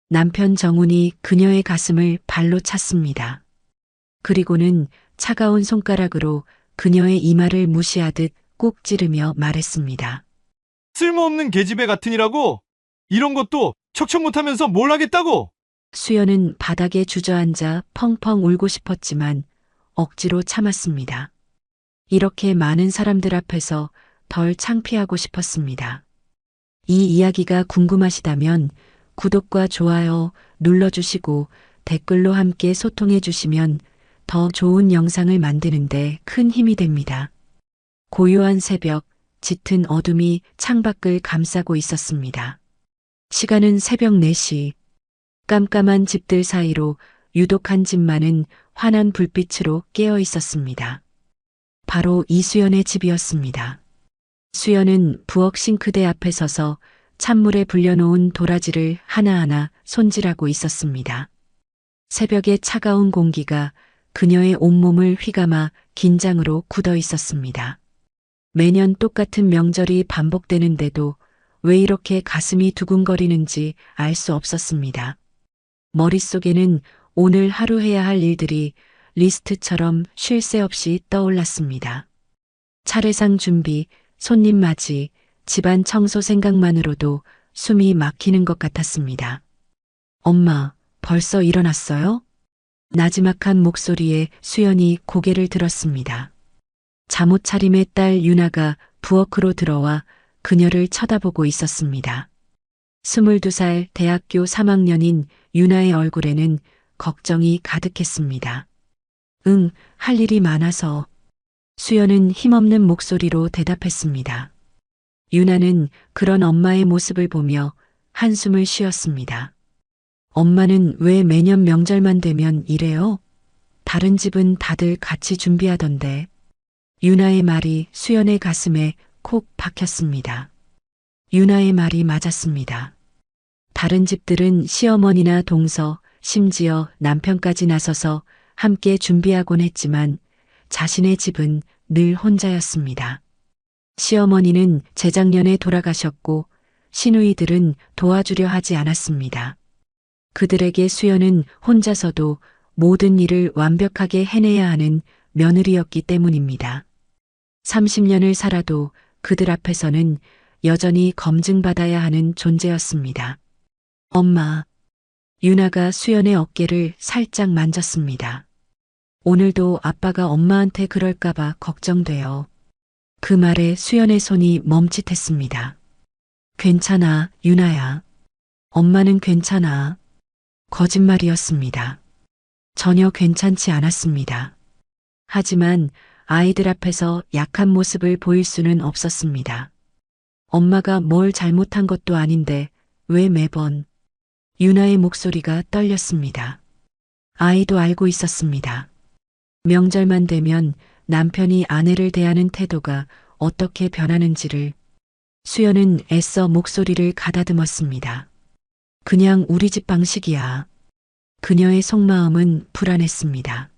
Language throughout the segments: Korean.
남편 정훈이 그녀의 가슴을 발로 찼습니다. 그리고는 차가운 손가락으로 그녀의 이마를 무시하듯 꾹 찌르며 말했습니다. 쓸모없는 계집애 같으니라고? 이런 것도 척척 못하면서 뭘 하겠다고? 수연은 바닥에 주저앉아 펑펑 울고 싶었지만 억지로 참았습니다. 이렇게 많은 사람들 앞에서 덜 창피하고 싶었습니다. 이 이야기가 궁금하시다면 구독과 좋아요 눌러주시고 댓글로 함께 소통해 주시면 더 좋은 영상을 만드는데 큰 힘이 됩니다. 고요한 새벽, 짙은 어둠이 창밖을 감싸고 있었습니다. 시간은 새벽 4시. 깜깜한 집들 사이로 유독 한 집만은 환한 불빛으로 깨어 있었습니다. 바로 이수연의 집이었습니다. 수연은 부엌 싱크대 앞에 서서 찬물에 불려놓은 도라지를 하나하나 손질하고 있었습니다. 새벽의 차가운 공기가 그녀의 온몸을 휘감아 긴장으로 굳어 있었습니다. 매년 똑같은 명절이 반복되는데도 왜 이렇게 가슴이 두근거리는지 알 수 없었습니다. 머릿속에는 오늘 하루 해야 할 일들이 리스트처럼 쉴 새 없이 떠올랐습니다. 차례상 준비, 손님 맞이, 집안 청소 생각만으로도 숨이 막히는 것 같았습니다. 엄마, 벌써 일어났어요? 나지막한 목소리에 수연이 고개를 들었습니다. 잠옷 차림의 딸 유나가 부엌으로 들어와 그녀를 쳐다보고 있었습니다. 22살 대학교 3학년인 유나의 얼굴에는 걱정이 가득했습니다. 응, 할 일이 많아서. 수연은 힘없는 목소리로 대답했습니다. 유나는 그런 엄마의 모습을 보며 한숨을 쉬었습니다. 엄마는 왜 매년 명절만 되면 이래요? 다른 집은 다들 같이 준비하던데. 유나의 말이 수연의 가슴에 콕 박혔습니다. 유나의 말이 맞았습니다. 다른 집들은 시어머니나 동서, 심지어 남편까지 나서서 함께 준비하곤 했지만 자신의 집은 늘 혼자였습니다. 시어머니는 재작년에 돌아가셨고 시누이들은 도와주려 하지 않았습니다. 그들에게 수연은 혼자서도 모든 일을 완벽하게 해내야 하는 며느리였기 때문입니다. 30년을 살아도 그들 앞에서는 여전히 검증받아야 하는 존재였습니다. 엄마, 유나가 수연의 어깨를 살짝 만졌습니다. 오늘도 아빠가 엄마한테 그럴까봐 걱정돼요. 그 말에 수연의 손이 멈칫했습니다. 괜찮아, 유나야. 엄마는 괜찮아. 거짓말이었습니다. 전혀 괜찮지 않았습니다. 하지만 아이들 앞에서 약한 모습을 보일 수는 없었습니다. 엄마가 뭘 잘못한 것도 아닌데 왜 매번. 유나의 목소리가 떨렸습니다. 아이도 알고 있었습니다. 명절만 되면 남편이 아내를 대하는 태도가 어떻게 변하는지를. 수연은 애써 목소리를 가다듬었습니다. 그냥 우리 집 방식이야. 그녀의 속마음은 불안했습니다.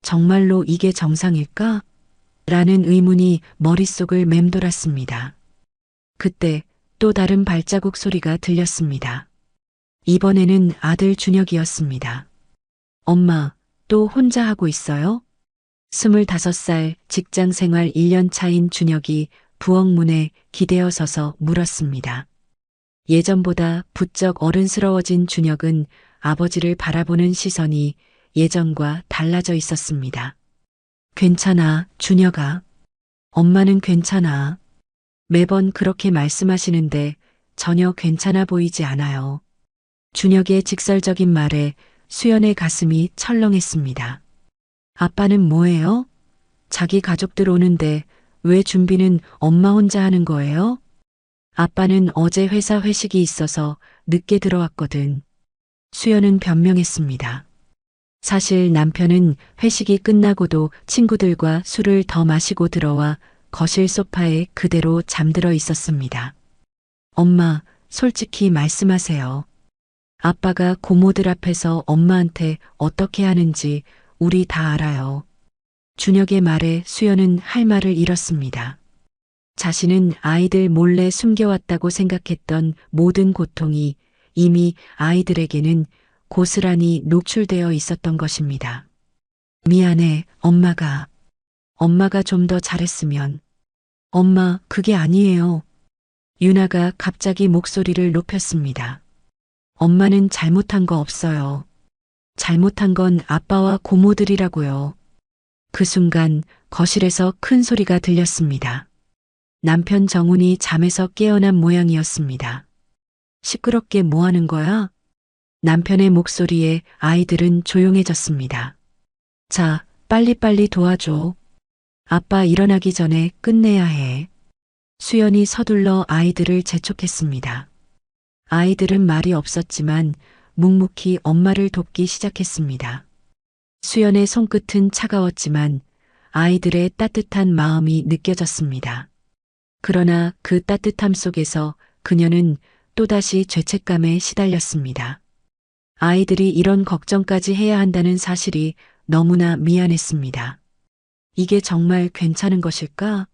정말로 이게 정상일까? 라는 의문이 머릿속을 맴돌았습니다. 그때 또 다른 발자국 소리가 들렸습니다. 이번에는 아들 준혁이었습니다. 엄마, 또 혼자 하고 있어요? 25살 직장 생활 1년 차인 준혁이 부엌 문에 기대어 서서 물었습니다. 예전보다 부쩍 어른스러워진 준혁은 아버지를 바라보는 시선이 예전과 달라져 있었습니다. 괜찮아, 준혁아. 엄마는 괜찮아. 매번 그렇게 말씀하시는데 전혀 괜찮아 보이지 않아요. 준혁의 직설적인 말에 수연의 가슴이 철렁했습니다. 아빠는 뭐예요? 자기 가족들 오는데 왜 준비는 엄마 혼자 하는 거예요? 아빠는 어제 회사 회식이 있어서 늦게 들어왔거든. 수연은 변명했습니다. 사실 남편은 회식이 끝나고도 친구들과 술을 더 마시고 들어와 거실 소파에 그대로 잠들어 있었습니다. 엄마, 솔직히 말씀하세요. 아빠가 고모들 앞에서 엄마한테 어떻게 하는지 우리 다 알아요. 준혁의 말에 수연은 할 말을 잃었습니다. 자신은 아이들 몰래 숨겨왔다고 생각했던 모든 고통이 이미 아이들에게는 고스란히 노출되어 있었던 것입니다. 미안해, 엄마가 좀 더 잘했으면. 엄마, 그게 아니에요. 유나가 갑자기 목소리를 높였습니다. 엄마는 잘못한 거 없어요. 잘못한 건 아빠와 고모들이라고요. 그 순간 거실에서 큰 소리가 들렸습니다. 남편 정훈이 잠에서 깨어난 모양이었습니다. 시끄럽게 뭐 하는 거야? 남편의 목소리에 아이들은 조용해졌습니다. 자, 빨리빨리 도와줘. 아빠 일어나기 전에 끝내야 해. 수연이 서둘러 아이들을 재촉했습니다. 아이들은 말이 없었지만 묵묵히 엄마를 돕기 시작했습니다. 수연의 손끝은 차가웠지만 아이들의 따뜻한 마음이 느껴졌습니다. 그러나 그 따뜻함 속에서 그녀는 또다시 죄책감에 시달렸습니다. 아이들이 이런 걱정까지 해야 한다는 사실이 너무나 미안했습니다. 이게 정말 괜찮은 것일까?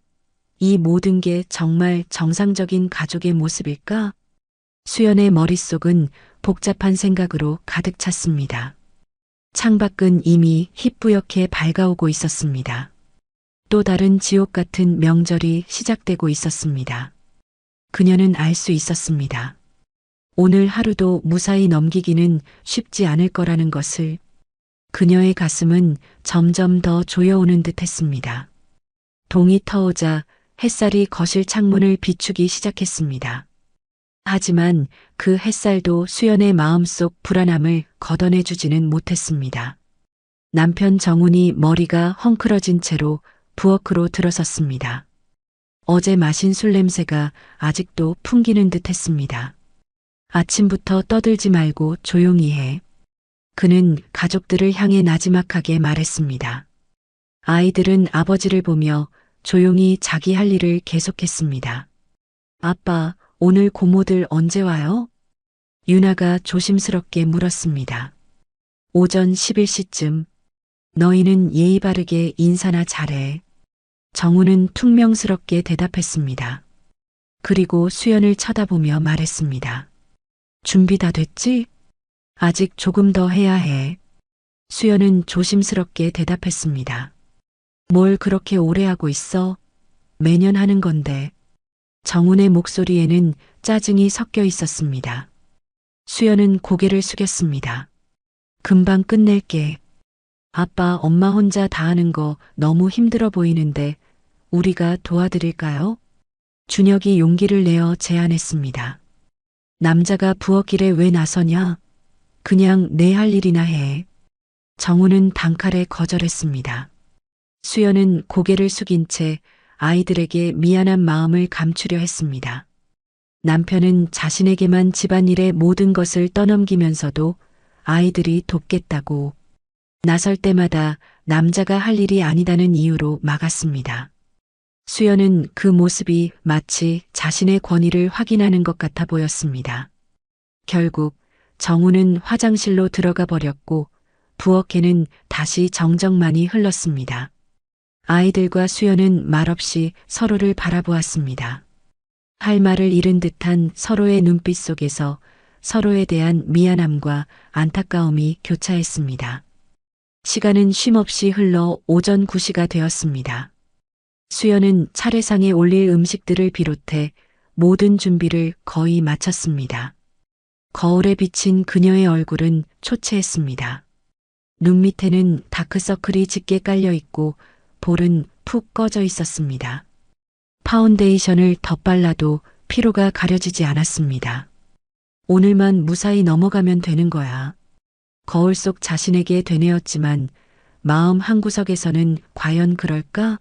이 모든 게 정말 정상적인 가족의 모습일까? 수연의 머릿속은 복잡한 생각으로 가득 찼습니다. 창밖은 이미 희뿌옇게 밝아오고 있었습니다. 또 다른 지옥 같은 명절이 시작되고 있었습니다. 그녀는 알 수 있었습니다. 오늘 하루도 무사히 넘기기는 쉽지 않을 거라는 것을. 그녀의 가슴은 점점 더 조여오는 듯 했습니다. 동이 터오자 햇살이 거실 창문을 비추기 시작했습니다. 하지만 그 햇살도 수연의 마음속 불안함을 걷어내주지는 못했습니다. 남편 정훈이 머리가 헝클어진 채로 부엌으로 들어섰습니다. 어제 마신 술 냄새가 아직도 풍기는 듯 했습니다. 아침부터 떠들지 말고 조용히 해. 그는 가족들을 향해 나지막하게 말했습니다. 아이들은 아버지를 보며 조용히 자기 할 일을 계속했습니다. 아빠, 오늘 고모들 언제 와요? 유나가 조심스럽게 물었습니다. 오전 11시쯤. 너희는 예의 바르게 인사나 잘해. 정우는 퉁명스럽게 대답했습니다. 그리고 수연을 쳐다보며 말했습니다. 준비 다 됐지? 아직 조금 더 해야 해. 수연은 조심스럽게 대답했습니다. 뭘 그렇게 오래 하고 있어? 매년 하는 건데. 정훈의 목소리에는 짜증이 섞여 있었습니다. 수연은 고개를 숙였습니다. 금방 끝낼게. 아빠, 엄마 혼자 다 하는 거 너무 힘들어 보이는데 우리가 도와드릴까요? 준혁이 용기를 내어 제안했습니다. 남자가 부엌일에 왜 나서냐? 그냥 내 할 일이나 해. 정우는 단칼에 거절했습니다. 수연은 고개를 숙인 채 아이들에게 미안한 마음을 감추려 했습니다. 남편은 자신에게만 집안일의 모든 것을 떠넘기면서도 아이들이 돕겠다고 나설 때마다 남자가 할 일이 아니다는 이유로 막았습니다. 수연은 그 모습이 마치 자신의 권위를 확인하는 것 같아 보였습니다. 결국 정우는 화장실로 들어가 버렸고 부엌에는 다시 정적만이 흘렀습니다. 아이들과 수연은 말없이 서로를 바라보았습니다. 할 말을 잃은 듯한 서로의 눈빛 속에서 서로에 대한 미안함과 안타까움이 교차했습니다. 시간은 쉼없이 흘러 오전 9시가 되었습니다. 수연은 차례상에 올릴 음식들을 비롯해 모든 준비를 거의 마쳤습니다. 거울에 비친 그녀의 얼굴은 초췌했습니다. 눈 밑에는 다크서클이 짙게 깔려 있고 볼은 푹 꺼져 있었습니다. 파운데이션을 덧발라도 피로가 가려지지 않았습니다. 오늘만 무사히 넘어가면 되는 거야. 거울 속 자신에게 되뇌었지만 마음 한구석에서는 과연 그럴까?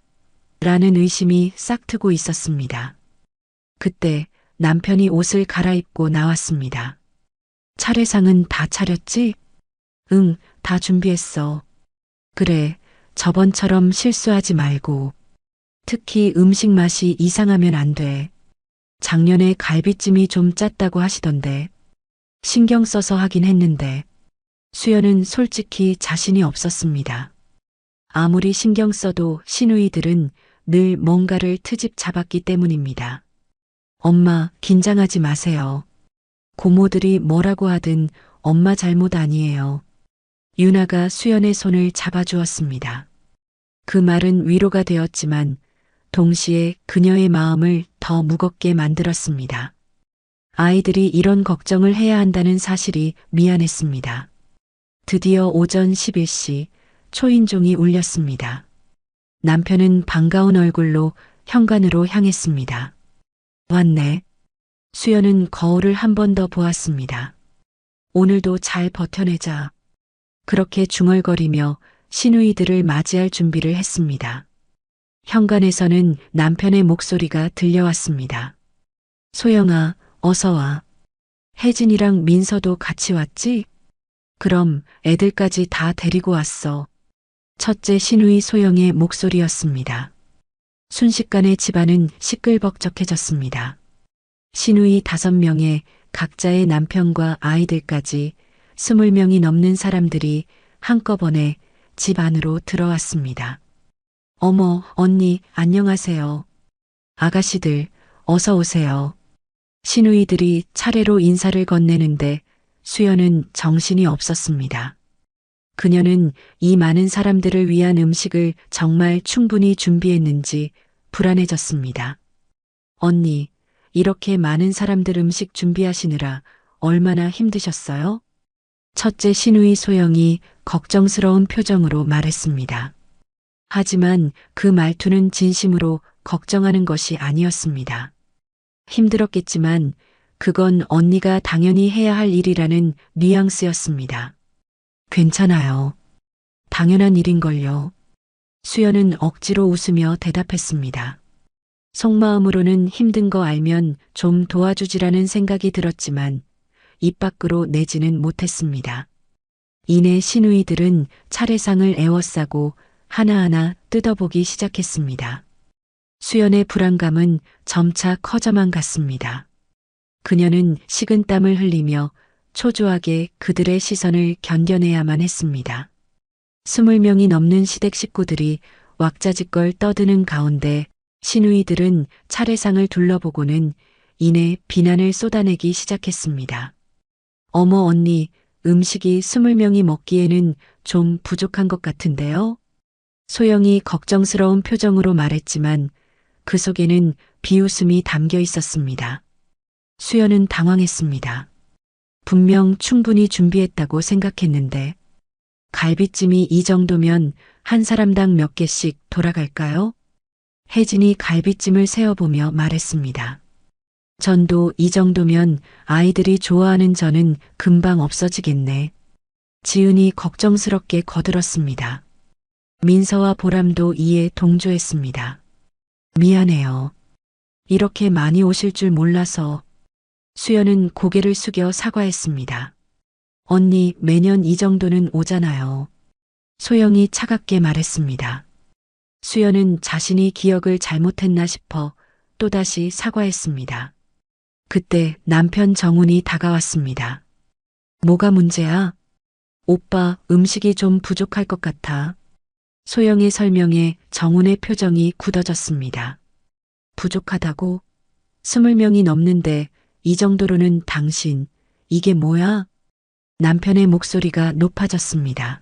라는 의심이 싹트고 있었습니다. 그때 남편이 옷을 갈아입고 나왔습니다. 차례상은 다 차렸지? 응, 다 준비했어. 그래, 저번처럼 실수하지 말고. 특히 음식 맛이 이상하면 안 돼. 작년에 갈비찜이 좀 짰다고 하시던데. 신경 써서 하긴 했는데. 수연은 솔직히 자신이 없었습니다. 아무리 신경 써도 시누이들은 늘 뭔가를 트집 잡았기 때문입니다. 엄마, 긴장하지 마세요. 고모들이 뭐라고 하든 엄마 잘못 아니에요. 유나가 수연의 손을 잡아주었습니다. 그 말은 위로가 되었지만 동시에 그녀의 마음을 더 무겁게 만들었습니다. 아이들이 이런 걱정을 해야 한다는 사실이 미안했습니다. 드디어 오전 11시 초인종이 울렸습니다. 남편은 반가운 얼굴로 현관으로 향했습니다. 왔네. 수연은 거울을 한 번 더 보았습니다. 오늘도 잘 버텨내자. 그렇게 중얼거리며 시누이들을 맞이할 준비를 했습니다. 현관에서는 남편의 목소리가 들려왔습니다. 소영아, 어서 와. 혜진이랑 민서도 같이 왔지? 그럼 애들까지 다 데리고 왔어. 첫째 시누이 소영의 목소리였습니다. 순식간에 집안은 시끌벅적해졌습니다. 시누이 5명에 각자의 남편과 아이들까지 20명이 넘는 사람들이 한꺼번에 집 안으로 들어왔습니다. 어머, 언니, 안녕하세요. 아가씨들, 어서 오세요. 시누이들이 차례로 인사를 건네는데 수연은 정신이 없었습니다. 그녀는 이 많은 사람들을 위한 음식을 정말 충분히 준비했는지 불안해졌습니다. 언니, 이렇게 많은 사람들 음식 준비하시느라 얼마나 힘드셨어요? 첫째 시누이 소영이 걱정스러운 표정으로 말했습니다. 하지만 그 말투는 진심으로 걱정하는 것이 아니었습니다. 힘들었겠지만 그건 언니가 당연히 해야 할 일이라는 뉘앙스였습니다. 괜찮아요. 당연한 일인걸요. 수연은 억지로 웃으며 대답했습니다. 속마음으로는 힘든 거 알면 좀 도와주지라는 생각이 들었지만 입 밖으로 내지는 못했습니다. 이내 시누이들은 차례상을 에워싸고 하나하나 뜯어보기 시작했습니다. 수연의 불안감은 점차 커져만 갔습니다. 그녀는 식은땀을 흘리며 초조하게 그들의 시선을 견뎌내야만 했습니다. 20명이 넘는 시댁 식구들이 왁자지껄 떠드는 가운데 시누이들은 차례상을 둘러보고는 이내 비난을 쏟아내기 시작했습니다. 어머 언니, 음식이 20명이 먹기에는 좀 부족한 것 같은데요? 소영이 걱정스러운 표정으로 말했지만 그 속에는 비웃음이 담겨 있었습니다. 수연은 당황했습니다. 분명 충분히 준비했다고 생각했는데 갈비찜이 이 정도면 한 사람당 몇 개씩 돌아갈까요? 혜진이 갈비찜을 세어보며 말했습니다. 전도 이 정도면 아이들이 좋아하는 전은 금방 없어지겠네. 지은이 걱정스럽게 거들었습니다. 민서와 보람도 이에 동조했습니다. 미안해요. 이렇게 많이 오실 줄 몰라서. 수연은 고개를 숙여 사과했습니다. 언니, 매년 이 정도는 오잖아요. 소영이 차갑게 말했습니다. 수연은 자신이 기억을 잘못했나 싶어 또다시 사과했습니다. 그때 남편 정훈이 다가왔습니다. 뭐가 문제야? 오빠, 음식이 좀 부족할 것 같아. 소영의 설명에 정훈의 표정이 굳어졌습니다. 부족하다고? 20명이 넘는데 이 정도로는 당신, 이게 뭐야? 남편의 목소리가 높아졌습니다.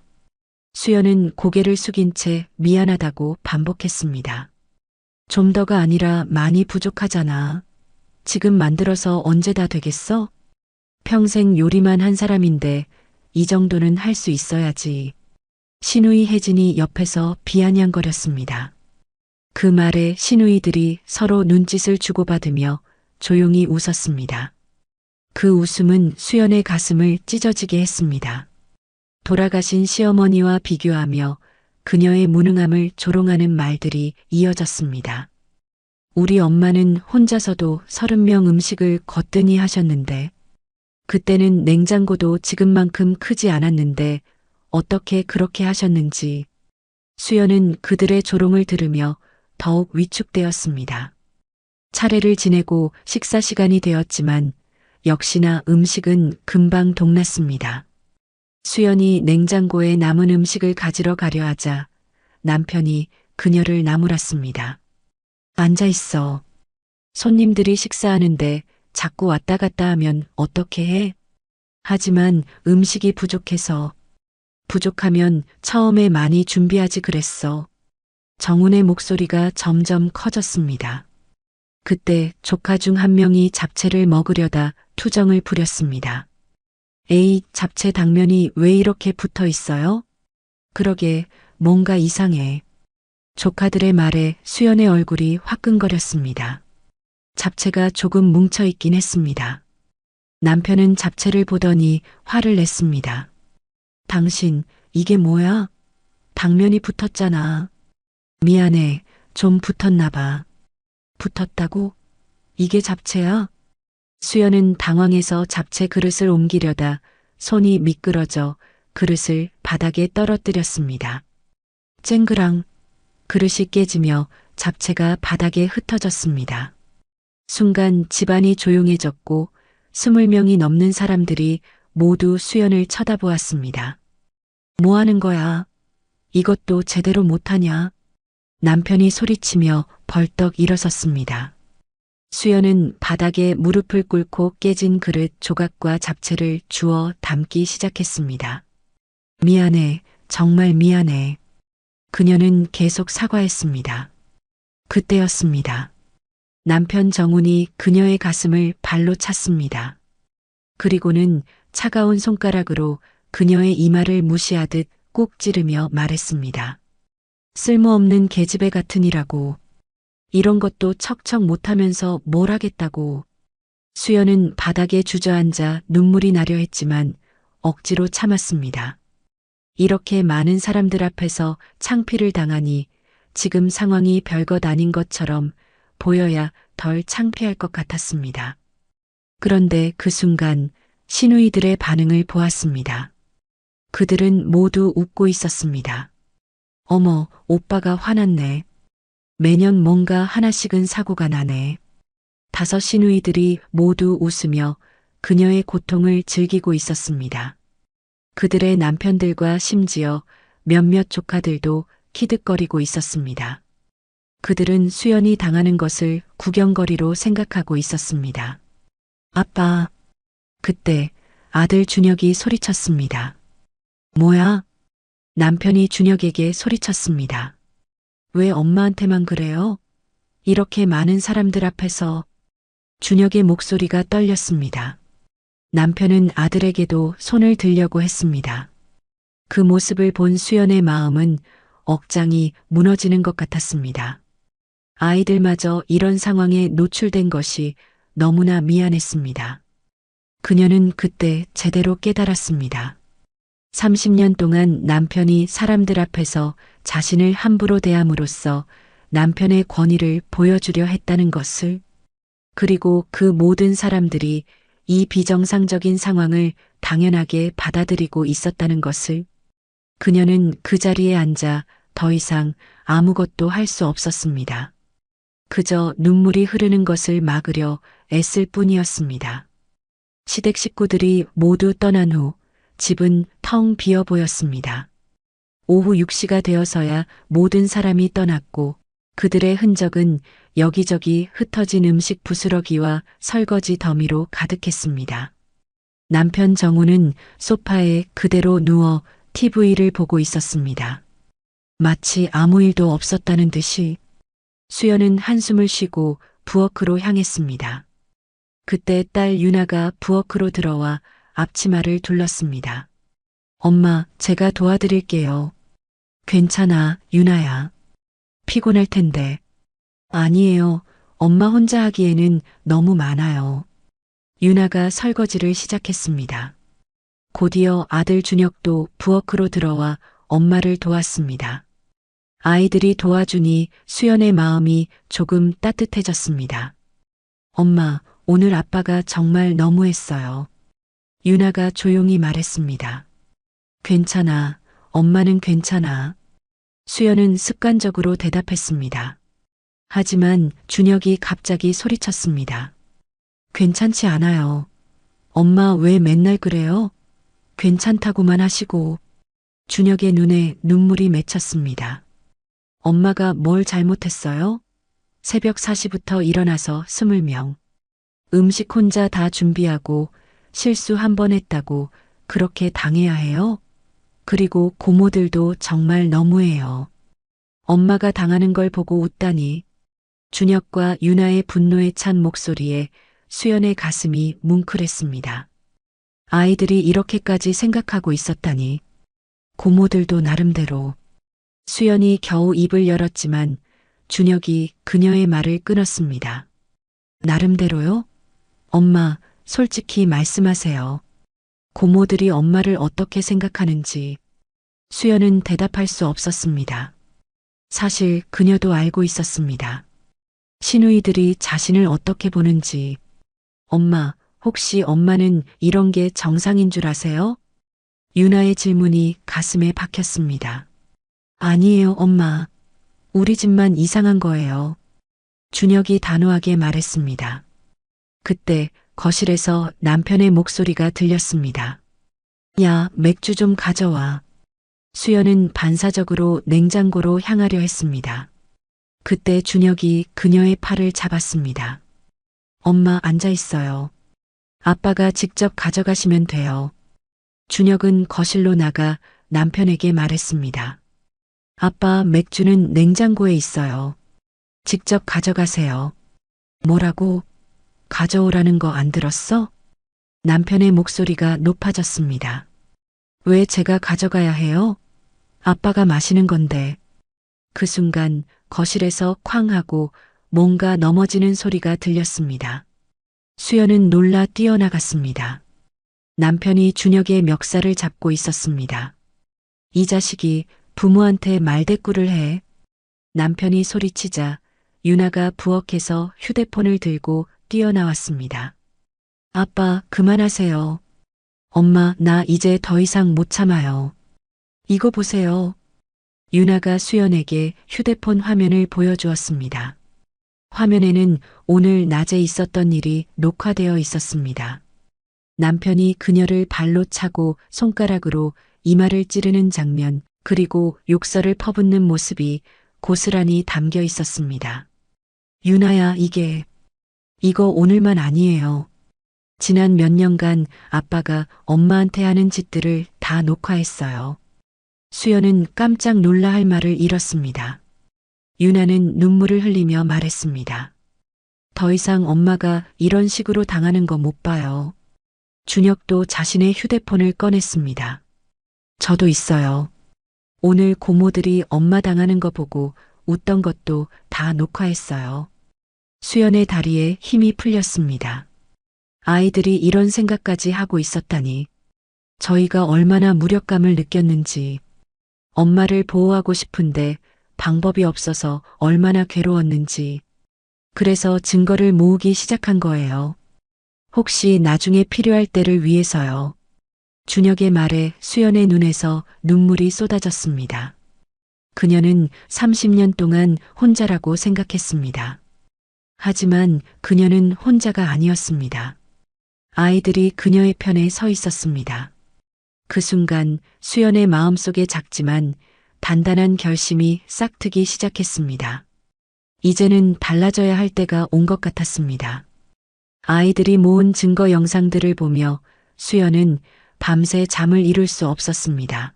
수연은 고개를 숙인 채 미안하다고 반복했습니다. 좀 더가 아니라 많이 부족하잖아. 지금 만들어서 언제 다 되겠어? 평생 요리만 한 사람인데 이 정도는 할 수 있어야지. 시누이 혜진이 옆에서 비아냥거렸습니다. 그 말에 시누이들이 서로 눈짓을 주고받으며 조용히 웃었습니다. 그 웃음은 수연의 가슴을 찢어지게 했습니다. 돌아가신 시어머니와 비교하며 그녀의 무능함을 조롱하는 말들이 이어졌습니다. 우리 엄마는 혼자서도 30명 음식을 거뜬히 하셨는데 그때는 냉장고도 지금만큼 크지 않았는데 어떻게 그렇게 하셨는지. 수연은 그들의 조롱을 들으며 더욱 위축되었습니다. 차례를 지내고 식사 시간이 되었지만 역시나 음식은 금방 동났습니다. 수연이 냉장고에 남은 음식을 가지러 가려 하자 남편이 그녀를 나무랐습니다. 앉아 있어. 손님들이 식사하는데 자꾸 왔다 갔다 하면 어떻게 해? 하지만 음식이 부족하면 처음에 많이 준비하지 그랬어. 정훈의 목소리가 점점 커졌습니다. 그때 조카 중 한 명이 잡채를 먹으려다 투정을 부렸습니다. 에이, 잡채 당면이 왜 이렇게 붙어 있어요? 그러게, 뭔가 이상해. 조카들의 말에 수연의 얼굴이 화끈거렸습니다. 잡채가 조금 뭉쳐 있긴 했습니다. 남편은 잡채를 보더니 화를 냈습니다. 당신, 이게 뭐야? 당면이 붙었잖아. 미안해, 좀 붙었나 봐. 붙었다고? 이게 잡채야? 수연은 당황해서 잡채 그릇을 옮기려다 손이 미끄러져 그릇을 바닥에 떨어뜨렸습니다. 쨍그랑 그릇이 깨지며 잡채가 바닥에 흩어졌습니다. 순간 집안이 조용해졌고 20명이 넘는 사람들이 모두 수연을 쳐다보았습니다. 뭐 하는 거야? 이것도 제대로 못하냐? 남편이 소리치며 벌떡 일어섰습니다. 수연은 바닥에 무릎을 꿇고 깨진 그릇 조각과 잡채를 주워 담기 시작했습니다. 미안해, 정말 미안해. 그녀는 계속 사과했습니다. 그때였습니다. 남편 정훈이 그녀의 가슴을 발로 찼습니다. 그리고는 차가운 손가락으로 그녀의 이마를 무시하듯 꾹 찌르며 말했습니다. 쓸모없는 계집애 같으니라고. 이런 것도 척척 못하면서 뭘 하겠다고. 수연은 바닥에 주저앉아 눈물이 나려 했지만 억지로 참았습니다. 이렇게 많은 사람들 앞에서 창피를 당하니 지금 상황이 별것 아닌 것처럼 보여야 덜 창피할 것 같았습니다. 그런데 그 순간 시누이들의 반응을 보았습니다. 그들은 모두 웃고 있었습니다. 어머, 오빠가 화났네. 매년 뭔가 하나씩은 사고가 나네. 5 시누이들이 모두 웃으며 그녀의 고통을 즐기고 있었습니다. 그들의 남편들과 심지어 몇몇 조카들도 키득거리고 있었습니다. 그들은 수연이 당하는 것을 구경거리로 생각하고 있었습니다. 아빠. 그때 아들 준혁이 소리쳤습니다. 뭐야? 남편이 준혁에게 소리쳤습니다. 왜 엄마한테만 그래요? 이렇게 많은 사람들 앞에서. 준혁의 목소리가 떨렸습니다. 남편은 아들에게도 손을 들려고 했습니다. 그 모습을 본 수연의 마음은 억장이 무너지는 것 같았습니다. 아이들마저 이런 상황에 노출된 것이 너무나 미안했습니다. 그녀는 그때 제대로 깨달았습니다. 30년 동안 남편이 사람들 앞에서 자신을 함부로 대함으로써 남편의 권위를 보여주려 했다는 것을, 그리고 그 모든 사람들이 이 비정상적인 상황을 당연하게 받아들이고 있었다는 것을. 그녀는 그 자리에 앉아 더 이상 아무것도 할 수 없었습니다. 그저 눈물이 흐르는 것을 막으려 애쓸 뿐이었습니다. 시댁 식구들이 모두 떠난 후 집은 텅 비어 보였습니다. 오후 6시가 되어서야 모든 사람이 떠났고 그들의 흔적은 여기저기 흩어진 음식 부스러기와 설거지 더미로 가득했습니다. 남편 정우는 소파에 그대로 누워 TV를 보고 있었습니다. 마치 아무 일도 없었다는 듯이. 수연은 한숨을 쉬고 부엌으로 향했습니다. 그때 딸 유나가 부엌으로 들어와 앞치마를 둘렀습니다. 엄마, 제가 도와드릴게요. 괜찮아, 유나야. 피곤할 텐데. 아니에요. 엄마 혼자 하기에는 너무 많아요. 유나가 설거지를 시작했습니다. 곧이어 아들 준혁도 부엌으로 들어와 엄마를 도왔습니다. 아이들이 도와주니 수연의 마음이 조금 따뜻해졌습니다. 엄마, 오늘 아빠가 정말 너무했어요. 유나가 조용히 말했습니다. 괜찮아. 엄마는 괜찮아. 수연은 습관적으로 대답했습니다. 하지만 준혁이 갑자기 소리쳤습니다. 괜찮지 않아요. 엄마 왜 맨날 그래요? 괜찮다고만 하시고. 준혁의 눈에 눈물이 맺혔습니다. 엄마가 뭘 잘못했어요? 새벽 4시부터 일어나서 20명. 음식 혼자 다 준비하고 실수 한 번 했다고 그렇게 당해야 해요? 그리고 고모들도 정말 너무해요. 엄마가 당하는 걸 보고 웃다니. 준혁과 유나의 분노에 찬 목소리에 수연의 가슴이 뭉클했습니다. 아이들이 이렇게까지 생각하고 있었다니. 고모들도 나름대로. 수연이 겨우 입을 열었지만 준혁이 그녀의 말을 끊었습니다. 나름대로요? 엄마, 솔직히 말씀하세요. 고모들이 엄마를 어떻게 생각하는지. 수연은 대답할 수 없었습니다. 사실 그녀도 알고 있었습니다. 시누이들이 자신을 어떻게 보는지. 엄마, 혹시 엄마는 이런 게 정상인 줄 아세요? 유나의 질문이 가슴에 박혔습니다. 아니에요, 엄마. 우리 집만 이상한 거예요. 준혁이 단호하게 말했습니다. 그때 거실에서 남편의 목소리가 들렸습니다. 야, 맥주 좀 가져와. 수연은 반사적으로 냉장고로 향하려 했습니다. 그때 준혁이 그녀의 팔을 잡았습니다. 엄마 앉아 있어요. 아빠가 직접 가져가시면 돼요. 준혁은 거실로 나가 남편에게 말했습니다. 아빠, 맥주는 냉장고에 있어요. 직접 가져가세요. 뭐라고? 가져오라는 거 안 들었어? 남편의 목소리가 높아졌습니다. 왜 제가 가져가야 해요? 아빠가 마시는 건데. 그 순간 거실에서 쾅 하고 뭔가 넘어지는 소리가 들렸습니다. 수연은 놀라 뛰어나갔습니다. 남편이 준혁의 멱살을 잡고 있었습니다. 이 자식이 부모한테 말대꾸를 해. 남편이 소리치자 유나가 부엌에서 휴대폰을 들고 뛰어나왔습니다. 아빠, 그만하세요. 엄마, 나 이제 더 이상 못 참아요. 이거 보세요. 유나가 수연에게 휴대폰 화면을 보여주었습니다. 화면에는 오늘 낮에 있었던 일이 녹화되어 있었습니다. 남편이 그녀를 발로 차고 손가락으로 이마를 찌르는 장면, 그리고 욕설을 퍼붓는 모습이 고스란히 담겨 있었습니다. 유나야, 이거 오늘만 아니에요. 지난 몇 년간 아빠가 엄마한테 하는 짓들을 다 녹화했어요. 수연은 깜짝 놀라 할 말을 잃었습니다. 유나는 눈물을 흘리며 말했습니다. 더 이상 엄마가 이런 식으로 당하는 거 못 봐요. 준혁도 자신의 휴대폰을 꺼냈습니다. 저도 있어요. 오늘 고모들이 엄마 당하는 거 보고 웃던 것도 다 녹화했어요. 수연의 다리에 힘이 풀렸습니다. 아이들이 이런 생각까지 하고 있었다니. 저희가 얼마나 무력감을 느꼈는지, 엄마를 보호하고 싶은데 방법이 없어서 얼마나 괴로웠는지. 그래서 증거를 모으기 시작한 거예요. 혹시 나중에 필요할 때를 위해서요. 준혁의 말에 수연의 눈에서 눈물이 쏟아졌습니다. 그녀는 30년 동안 혼자라고 생각했습니다. 하지만 그녀는 혼자가 아니었습니다. 아이들이 그녀의 편에 서 있었습니다. 그 순간 수연의 마음속에 작지만 단단한 결심이 싹트기 시작했습니다. 이제는 달라져야 할 때가 온 것 같았습니다. 아이들이 모은 증거 영상들을 보며 수연은 밤새 잠을 이룰 수 없었습니다.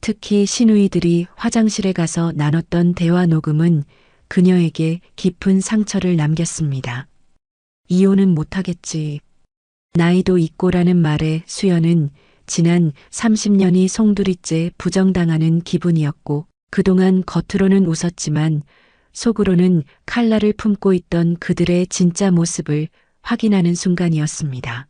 특히 시누이들이 화장실에 가서 나눴던 대화 녹음은 그녀에게 깊은 상처를 남겼습니다. 이혼은 못하겠지. 나이도 있고라는 말에 수연은 지난 30년이 송두리째 부정당하는 기분이었고, 그동안 겉으로는 웃었지만 속으로는 칼날을 품고 있던 그들의 진짜 모습을 확인하는 순간이었습니다.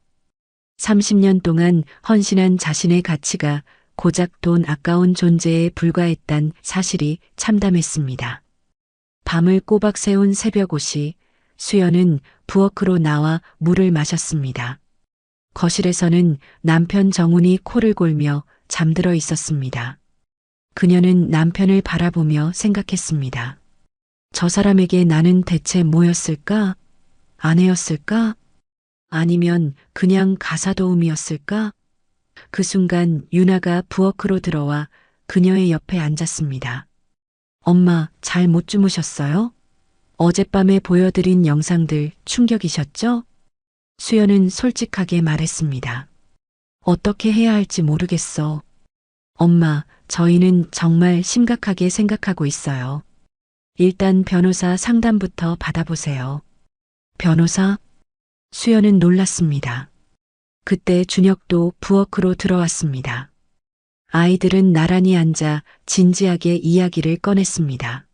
30년 동안 헌신한 자신의 가치가 고작 돈 아까운 존재에 불과했단 사실이 참담했습니다. 밤을 꼬박 새운 새벽옷이 수연은 부엌으로 나와 물을 마셨습니다. 거실에서는 남편 정훈이 코를 골며 잠들어 있었습니다. 그녀는 남편을 바라보며 생각했습니다. 저 사람에게 나는 대체 뭐였을까? 아내였을까? 아니면 그냥 가사도우미였을까? 그 순간 유나가 부엌으로 들어와 그녀의 옆에 앉았습니다. 엄마, 잘 못 주무셨어요? 어젯밤에 보여드린 영상들 충격이셨죠? 수연은 솔직하게 말했습니다. 어떻게 해야 할지 모르겠어. 엄마, 저희는 정말 심각하게 생각하고 있어요. 일단 변호사 상담부터 받아보세요. 변호사? 수연은 놀랐습니다. 그때 준혁도 부엌으로 들어왔습니다. 아이들은 나란히 앉아 진지하게 이야기를 꺼냈습니다.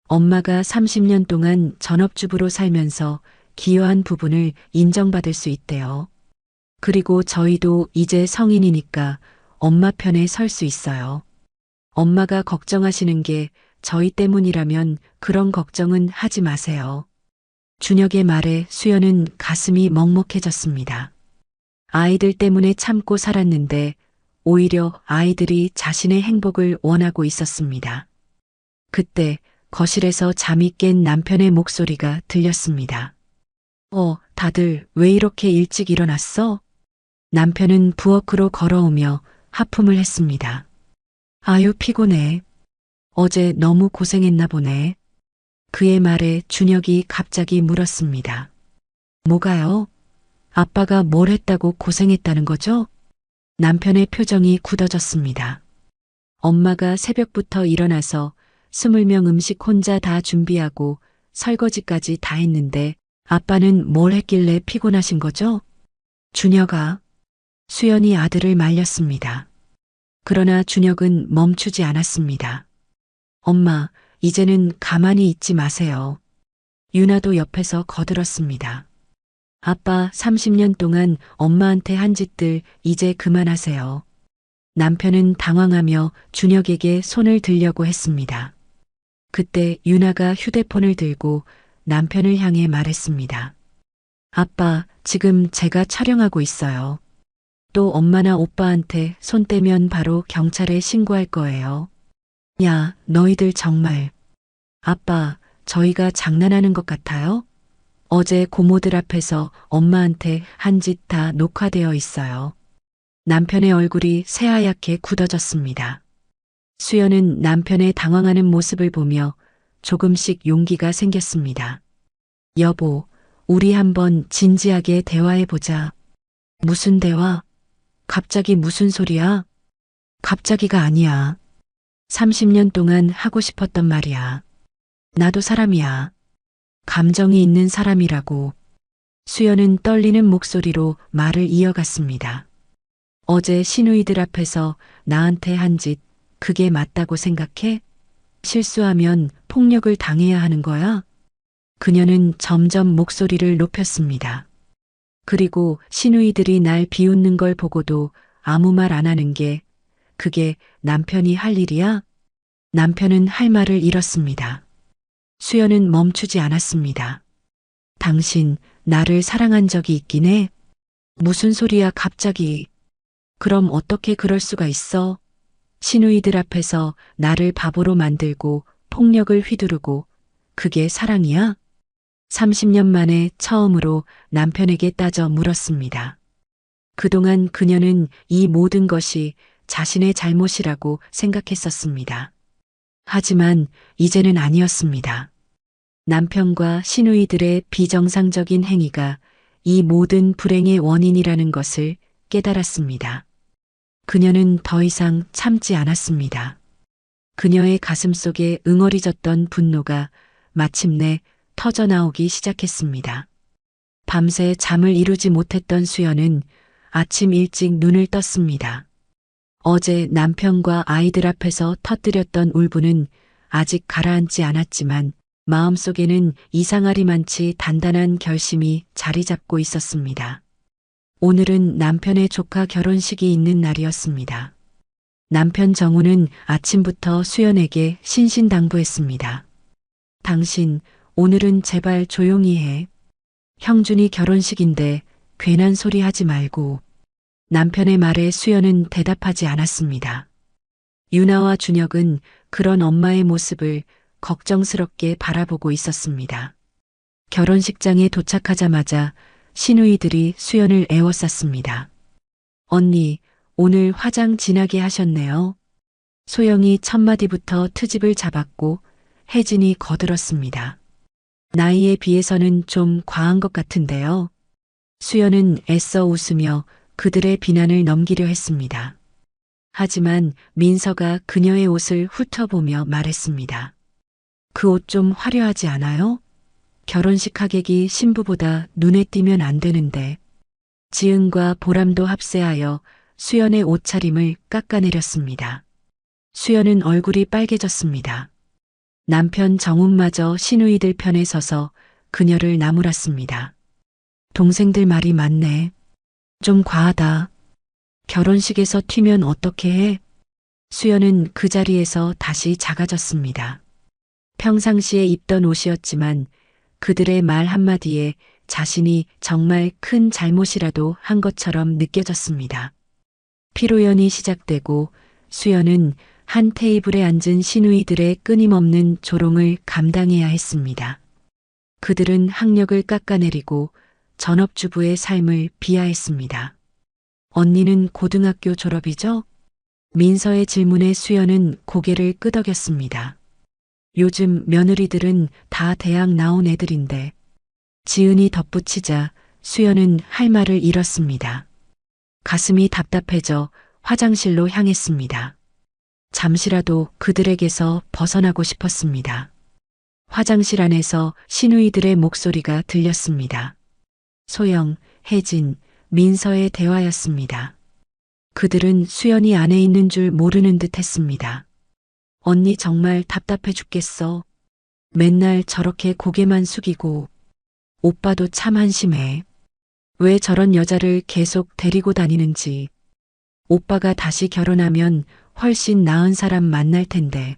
엄마가 30년 동안 전업주부로 살면서 기여한 부분을 인정받을 수 있대요. 그리고 저희도 이제 성인이니까 엄마 편에 설 수 있어요. 엄마가 걱정하시는 게 저희 때문이라면 그런 걱정은 하지 마세요. 준혁의 말에 수연은 가슴이 먹먹해졌습니다. 아이들 때문에 참고 살았는데 오히려 아이들이 자신의 행복을 원하고 있었습니다. 그때 거실에서 잠이 깬 남편의 목소리가 들렸습니다. 다들 왜 이렇게 일찍 일어났어? 남편은 부엌으로 걸어오며 하품을 했습니다. 아유, 피곤해. 어제 너무 고생했나 보네. 그의 말에 준혁이 갑자기 물었습니다. 뭐가요? 아빠가 뭘 했다고 고생했다는 거죠? 남편의 표정이 굳어졌습니다. 엄마가 새벽부터 일어나서 20명 음식 혼자 다 준비하고 설거지까지 다 했는데 아빠는 뭘 했길래 피곤하신 거죠? 준혁아. 수연이 아들을 말렸습니다. 그러나 준혁은 멈추지 않았습니다. 엄마, 이제는 가만히 있지 마세요. 유나도 옆에서 거들었습니다. 아빠 30년 동안 엄마한테 한 짓들 이제 그만하세요. 남편은 당황하며 준혁에게 손을 들려고 했습니다. 그때 유나가 휴대폰을 들고 남편을 향해 말했습니다. 아빠, 지금 제가 촬영하고 있어요. 또 엄마나 오빠한테 손 떼면 바로 경찰에 신고할 거예요. 야, 너희들 정말. 아빠, 저희가 장난하는 것 같아요? 어제 고모들 앞에서 엄마한테 한 짓 다 녹화되어 있어요. 남편의 얼굴이 새하얗게 굳어졌습니다. 수연은 남편의 당황하는 모습을 보며 조금씩 용기가 생겼습니다. 여보, 우리 한번 진지하게 대화해보자. 무슨 대화? 갑자기 무슨 소리야? 갑자기가 아니야. 30년 동안 하고 싶었던 말이야. 나도 사람이야. 감정이 있는 사람이라고. 수연은 떨리는 목소리로 말을 이어갔습니다. 어제 시누이들 앞에서 나한테 한 짓, 그게 맞다고 생각해? 실수하면 폭력을 당해야 하는 거야? 그녀는 점점 목소리를 높였습니다. 그리고 시누이들이 날 비웃는 걸 보고도 아무 말 안 하는 게 그게 남편이 할 일이야? 남편은 할 말을 잃었습니다. 수연은 멈추지 않았습니다. 당신 나를 사랑한 적이 있긴 해? 무슨 소리야 갑자기. 그럼 어떻게 그럴 수가 있어? 시누이들 앞에서 나를 바보로 만들고 폭력을 휘두르고 그게 사랑이야? 30년 만에 처음으로 남편에게 따져 물었습니다. 그동안 그녀는 이 모든 것이 자신의 잘못이라고 생각했었습니다. 하지만 이제는 아니었습니다. 남편과 시누이들의 비정상적인 행위가 이 모든 불행의 원인이라는 것을 깨달았습니다. 그녀는 더 이상 참지 않았습니다. 그녀의 가슴 속에 응어리졌던 분노가 마침내 터져나오기 시작했습니다. 밤새 잠을 이루지 못했던 수연은 아침 일찍 눈을 떴습니다. 어제 남편과 아이들 앞에서 터뜨렸던 울분은 아직 가라앉지 않았지만 마음속에는 이상하리만치 단단한 결심이 자리 잡고 있었습니다. 오늘은 남편의 조카 결혼식이 있는 날이었습니다. 남편 정우는 아침부터 수연에게 신신당부했습니다. 당신, 오늘은 제발 조용히 해. 형준이 결혼식인데 괜한 소리 하지 말고. 남편의 말에 수연은 대답하지 않았습니다. 유나와 준혁은 그런 엄마의 모습을 걱정스럽게 바라보고 있었습니다. 결혼식장에 도착하자마자 시누이들이 수연을 애워쌌습니다. 언니, 오늘 화장 진하게 하셨네요. 소영이 첫마디부터 트집을 잡았고 혜진이 거들었습니다. 나이에 비해서는 좀 과한 것 같은데요. 수연은 애써 웃으며 그들의 비난을 넘기려 했습니다. 하지만 민서가 그녀의 옷을 훑어보며 말했습니다. 그 옷 좀 화려하지 않아요? 결혼식 하객이 신부보다 눈에 띄면 안 되는데. 지은과 보람도 합세하여 수연의 옷차림을 깎아내렸습니다. 수연은 얼굴이 빨개졌습니다. 남편 정훈마저 시누이들 편에 서서 그녀를 나무랐습니다. 동생들 말이 맞네. 좀 과하다. 결혼식에서 튀면 어떻게 해? 수연은 그 자리에서 다시 작아졌습니다. 평상시에 입던 옷이었지만 그들의 말 한마디에 자신이 정말 큰 잘못이라도 한 것처럼 느껴졌습니다. 피로연이 시작되고 수연은 한 테이블에 앉은 시누이들의 끊임없는 조롱을 감당해야 했습니다. 그들은 학력을 깎아내리고 전업주부의 삶을 비하했습니다. 언니는 고등학교 졸업이죠? 민서의 질문에 수연은 고개를 끄덕였습니다. 요즘 며느리들은 다 대학 나온 애들인데. 지은이 덧붙이자 수연은 할 말을 잃었습니다. 가슴이 답답해져 화장실로 향했습니다. 잠시라도 그들에게서 벗어나고 싶었습니다. 화장실 안에서 시누이들의 목소리가 들렸습니다. 소영, 혜진, 민서의 대화였습니다. 그들은 수연이 안에 있는 줄 모르는 듯 했습니다. 언니 정말 답답해 죽겠어. 맨날 저렇게 고개만 숙이고. 오빠도 참 한심해. 왜 저런 여자를 계속 데리고 다니는지. 오빠가 다시 결혼하면 훨씬 나은 사람 만날 텐데.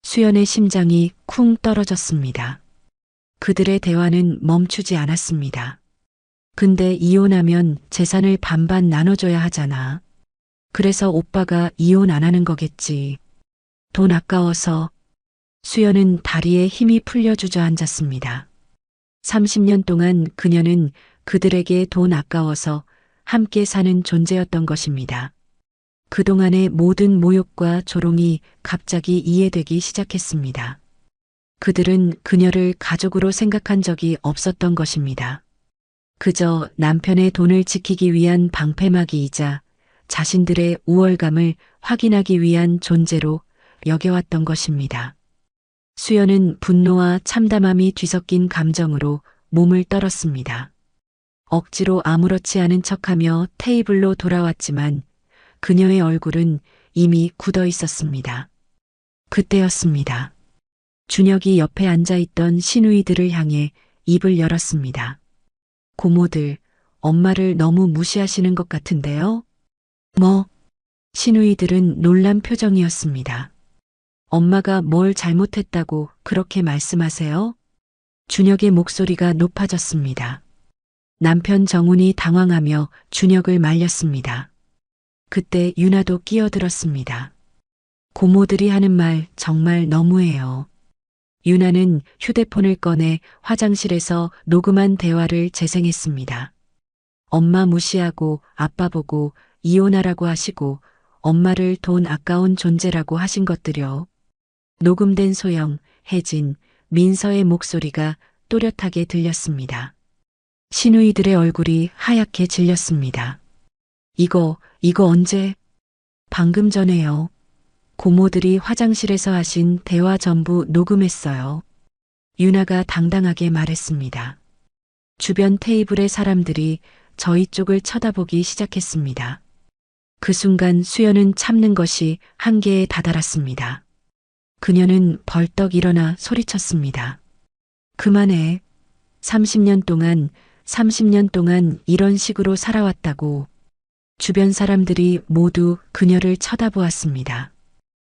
수연의 심장이 쿵 떨어졌습니다. 그들의 대화는 멈추지 않았습니다. 근데 이혼하면 재산을 반반 나눠줘야 하잖아. 그래서 오빠가 이혼 안 하는 거겠지. 돈 아까워서. 수연은 다리에 힘이 풀려 주저앉았습니다. 30년 동안 그녀는 그들에게 돈 아까워서 함께 사는 존재였던 것입니다. 그동안의 모든 모욕과 조롱이 갑자기 이해되기 시작했습니다. 그들은 그녀를 가족으로 생각한 적이 없었던 것입니다. 그저 남편의 돈을 지키기 위한 방패막이이자 자신들의 우월감을 확인하기 위한 존재로 여겨왔던 것입니다. 수연은 분노와 참담함이 뒤섞인 감정으로 몸을 떨었습니다. 억지로 아무렇지 않은 척하며 테이블로 돌아왔지만 그녀의 얼굴은 이미 굳어 있었습니다. 그때였습니다. 준혁이 옆에 앉아있던 시누이들을 향해 입을 열었습니다. 고모들, 엄마를 너무 무시하시는 것 같은데요? 뭐? 시누이들은 놀란 표정이었습니다. 엄마가 뭘 잘못했다고 그렇게 말씀하세요? 준혁의 목소리가 높아졌습니다. 남편 정훈이 당황하며 준혁을 말렸습니다. 그때 유나도 끼어들었습니다. 고모들이 하는 말 정말 너무해요. 유나는 휴대폰을 꺼내 화장실에서 녹음한 대화를 재생했습니다. 엄마 무시하고 아빠 보고 이혼하라고 하시고 엄마를 돈 아까운 존재라고 하신 것들요. 녹음된 소영, 혜진, 민서의 목소리가 또렷하게 들렸습니다. 시누이들의 얼굴이 하얗게 질렸습니다. 이거 언제? 방금 전에요. 고모들이 화장실에서 하신 대화 전부 녹음했어요. 유나가 당당하게 말했습니다. 주변 테이블의 사람들이 저희 쪽을 쳐다보기 시작했습니다. 그 순간 수연은 참는 것이 한계에 다다랐습니다. 그녀는 벌떡 일어나 소리쳤습니다. 그만해. 30년 동안 이런 식으로 살아왔다고. 주변 사람들이 모두 그녀를 쳐다보았습니다.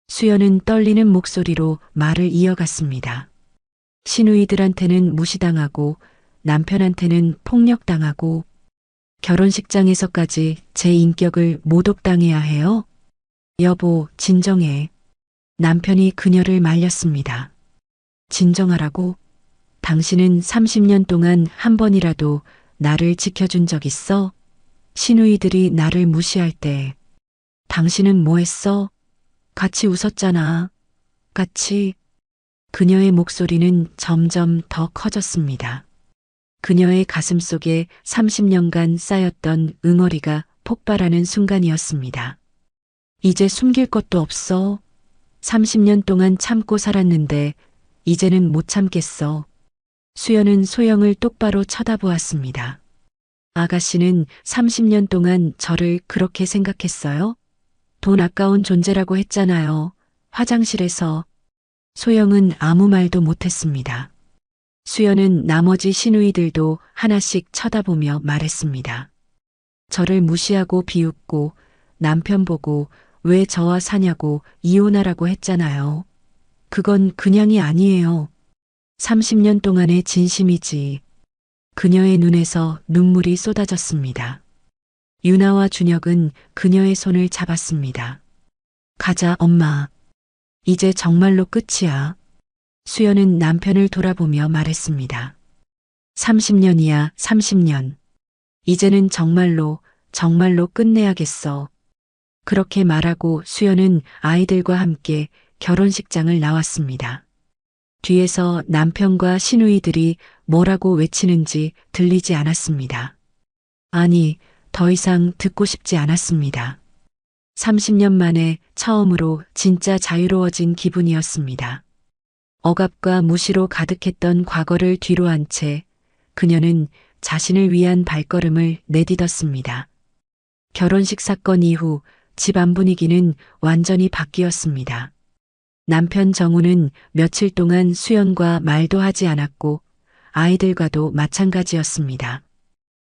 수연은 떨리는 목소리로 말을 이어갔습니다. 시누이들한테는 무시당하고 남편한테는 폭력당하고 결혼식장에서까지 제 인격을 모독당해야 해요? 여보, 진정해. 남편이 그녀를 말렸습니다. 진정하라고? 당신은 30년 동안 한 번이라도 나를 지켜준 적 있어? 시누이들이 나를 무시할 때 당신은 뭐 했어? 같이 웃었잖아. 같이. 그녀의 목소리는 점점 더 커졌습니다. 그녀의 가슴 속에 30년간 쌓였던 응어리가 폭발하는 순간이었습니다. 이제 숨길 것도 없어. 30년 동안 참고 살았는데 이제는 못 참겠어. 수연은 소영을 똑바로 쳐다보았습니다. 아가씨는 30년 동안 저를 그렇게 생각했어요? 돈 아까운 존재라고 했잖아요. 화장실에서. 소영은 아무 말도 못했습니다. 수연은 나머지 시누이들도 하나씩 쳐다보며 말했습니다. 저를 무시하고 비웃고 남편 보고 왜 저와 사냐고 이혼하라고 했잖아요. 그건 그냥이 아니에요. 30년 동안의 진심이지. 그녀의 눈에서 눈물이 쏟아졌습니다. 유나와 준혁은 그녀의 손을 잡았습니다. 가자, 엄마. 이제 정말로 끝이야. 수연은 남편을 돌아보며 말했습니다. 30년이야, 30년. 이제는 정말로 끝내야겠어. 그렇게 말하고 수연은 아이들과 함께 결혼식장을 나왔습니다. 뒤에서 남편과 시누이들이 뭐라고 외치는지 들리지 않았습니다. 아니, 더 이상 듣고 싶지 않았습니다. 30년 만에 처음으로 진짜 자유로워진 기분이었습니다. 억압과 무시로 가득했던 과거를 뒤로 한 채 그녀는 자신을 위한 발걸음을 내딛었습니다. 결혼식 사건 이후 집안 분위기는 완전히 바뀌었습니다. 남편 정우는 며칠 동안 수연과 말도 하지 않았고 아이들과도 마찬가지였습니다.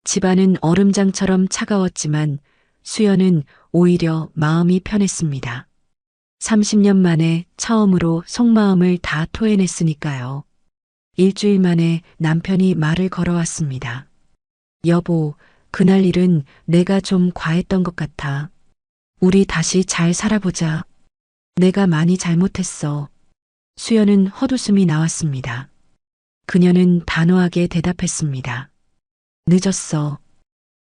집안은 얼음장처럼 차가웠지만 수연은 오히려 마음이 편했습니다. 30년 만에 처음으로 속마음을 다 토해냈으니까요. 일주일 만에 남편이 말을 걸어왔습니다. 여보, 그날 일은 내가 좀 과했던 것 같아. 우리 다시 잘 살아보자. 내가 많이 잘못했어. 수연은 헛웃음이 나왔습니다. 그녀는 단호하게 대답했습니다. 늦었어.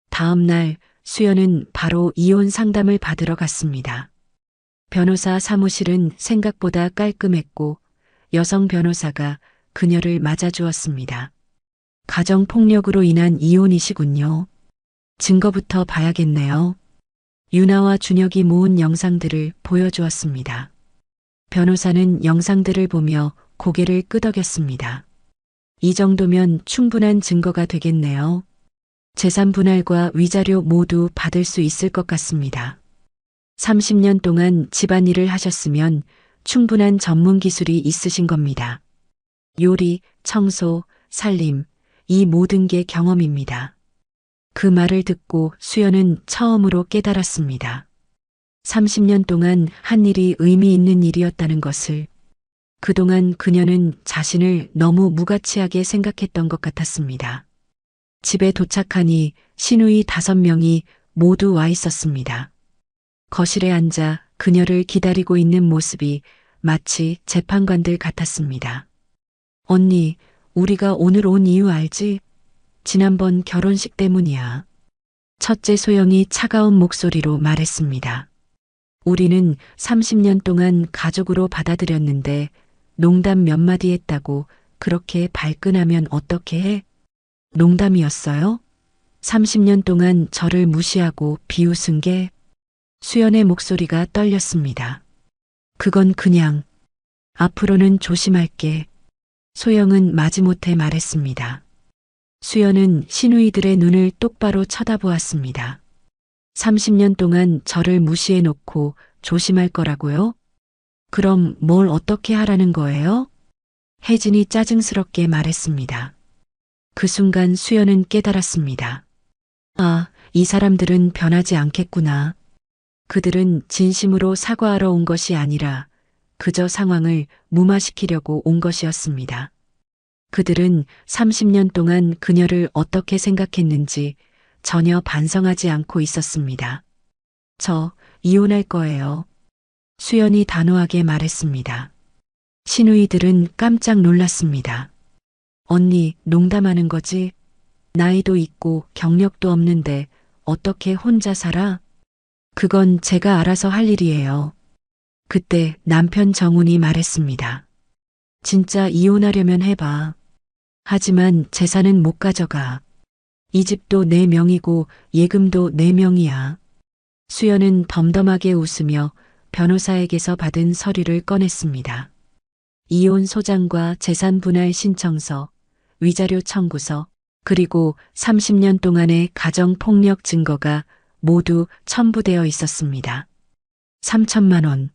다음 날 수연은 바로 이혼 상담을 받으러 갔습니다. 변호사 사무실은 생각보다 깔끔했고 여성 변호사가 그녀를 맞아주었습니다. 가정폭력으로 인한 이혼이시군요. 증거부터 봐야겠네요. 유나와 준혁이 모은 영상들을 보여주었습니다. 변호사는 영상들을 보며 고개를 끄덕였습니다. 이 정도면 충분한 증거가 되겠네요. 재산 분할과 위자료 모두 받을 수 있을 것 같습니다. 30년 동안 집안일을 하셨으면 충분한 전문 기술이 있으신 겁니다. 요리, 청소, 살림, 이 모든 게 경험입니다. 그 말을 듣고 수연은 처음으로 깨달았습니다. 30년 동안 한 일이 의미 있는 일이었다는 것을. 그동안 그녀는 자신을 너무 무가치하게 생각했던 것 같았습니다. 집에 도착하니 시누이 5명이 모두 와 있었습니다. 거실에 앉아 그녀를 기다리고 있는 모습이 마치 재판관들 같았습니다. 언니, 우리가 오늘 온 이유 알지? 지난번 결혼식 때문이야. 첫째 소영이 차가운 목소리로 말했습니다. 우리는 30년 동안 가족으로 받아들였는데 농담 몇 마디 했다고 그렇게 발끈하면 어떻게 해? 농담이었어요? 30년 동안 저를 무시하고 비웃은 게? 수연의 목소리가 떨렸습니다. 그건 그냥 앞으로는 조심할게. 소영은 마지못해 말했습니다. 수연은 시누이들의 눈을 똑바로 쳐다보았습니다. 30년 동안 저를 무시해 놓고 조심할 거라고요? 그럼 뭘 어떻게 하라는 거예요? 혜진이 짜증스럽게 말했습니다. 그 순간 수연은 깨달았습니다. 아, 이 사람들은 변하지 않겠구나. 그들은 진심으로 사과하러 온 것이 아니라 그저 상황을 무마시키려고 온 것이었습니다. 그들은 30년 동안 그녀를 어떻게 생각했는지 전혀 반성하지 않고 있었습니다. 저 이혼할 거예요. 수연이 단호하게 말했습니다. 시누이들은 깜짝 놀랐습니다. 언니, 농담하는 거지? 나이도 있고 경력도 없는데 어떻게 혼자 살아? 그건 제가 알아서 할 일이에요. 그때 남편 정훈이 말했습니다. 진짜 이혼하려면 해봐. 하지만 재산은 못 가져가. 이 집도 내 명이고 예금도 내 명이야. 수연은 덤덤하게 웃으며 변호사에게서 받은 서류를 꺼냈습니다. 이혼 소장과 재산 분할 신청서, 위자료 청구서, 그리고 30년 동안의 가정 폭력 증거가 모두 첨부되어 있었습니다. 3천만 원.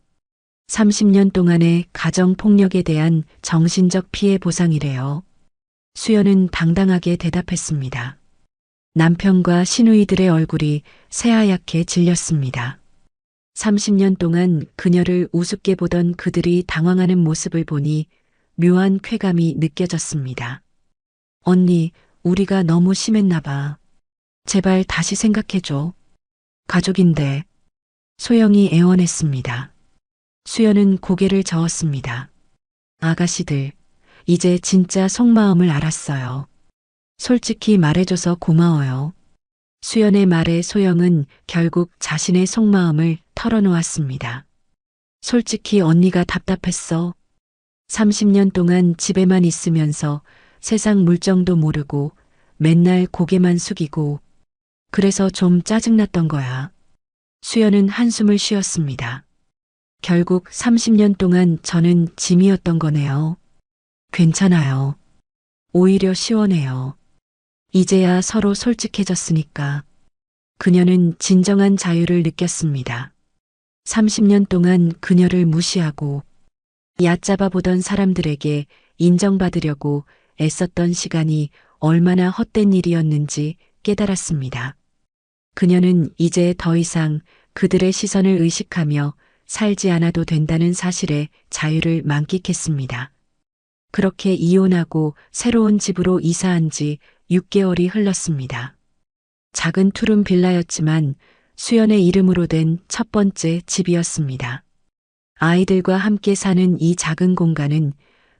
30년 동안의 가정 폭력에 대한 정신적 피해 보상이래요. 수연은 당당하게 대답했습니다. 남편과 시누이들의 얼굴이 새하얗게 질렸습니다. 30년 동안 그녀를 우습게 보던 그들이 당황하는 모습을 보니 묘한 쾌감이 느껴졌습니다. 언니, 우리가 너무 심했나 봐. 제발 다시 생각해줘. 가족인데. 소영이 애원했습니다. 수연은 고개를 저었습니다. 아가씨들, 이제 진짜 속마음을 알았어요. 솔직히 말해줘서 고마워요. 수연의 말에 소영은 결국 자신의 속마음을 털어놓았습니다. 솔직히 언니가 답답했어. 30년 동안 집에만 있으면서 세상 물정도 모르고 맨날 고개만 숙이고 그래서 좀 짜증났던 거야. 수연은 한숨을 쉬었습니다. 결국 30년 동안 저는 짐이었던 거네요. 괜찮아요. 오히려 시원해요. 이제야 서로 솔직해졌으니까. 그녀는 진정한 자유를 느꼈습니다. 30년 동안 그녀를 무시하고 얕잡아 보던 사람들에게 인정받으려고 애썼던 시간이 얼마나 헛된 일이었는지 깨달았습니다. 그녀는 이제 더 이상 그들의 시선을 의식하며 살지 않아도 된다는 사실에 자유를 만끽했습니다. 그렇게 이혼하고 새로운 집으로 이사한 지 6개월이 흘렀습니다. 작은 투룸 빌라였지만 수연의 이름으로 된 첫 번째 집이었습니다. 아이들과 함께 사는 이 작은 공간은